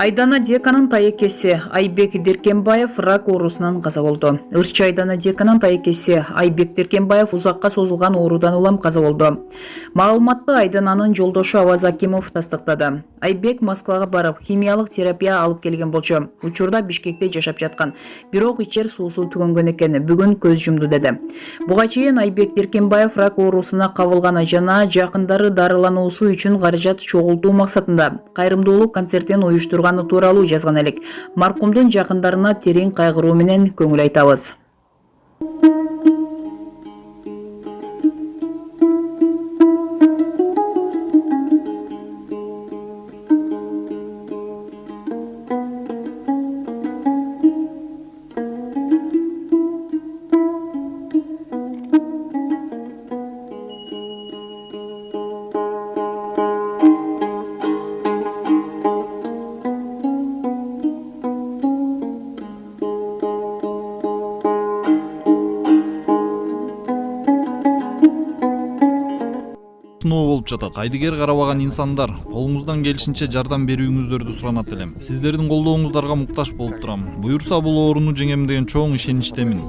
Айдана Деканын тайекеси Айбек Деркенбаев рак оорусунан каза болду. Ырчы Айдана Деканын тайекеси Айбек Деркенбаев узакка созулган оорудан улам каза болду. Маалыматты Айдананын жолдошу Аваз Акимов тастыктады. Айбек Москвага барып, химиялык терапия алып келген болчу. Учурда Бишкекте жашап жаткан. Бирок ичер суусу түгөнгөн экен. Бүгүн көз жумду деди. Буга чейин Айбек Деркенбаев рак оорусуна кабылганы жана жакындары дарылануусу үчүн каражат чогултуу максатында кайрымдуулук концертин уюштурганы тууралуу жазган элек. Маркумдун жакындарына терең кайгыруу менен көңүл айтабыз. Сыноо болуп жатат. Кайдыгер карабаган инсандар, колуңуздан келишинче жардам берүүңүздөрдү суранат элем. Сиздердин колдооңуздарга муктаж болуп турам. Буюрса бул ооруну жеңем деген чоң ишеничтемин.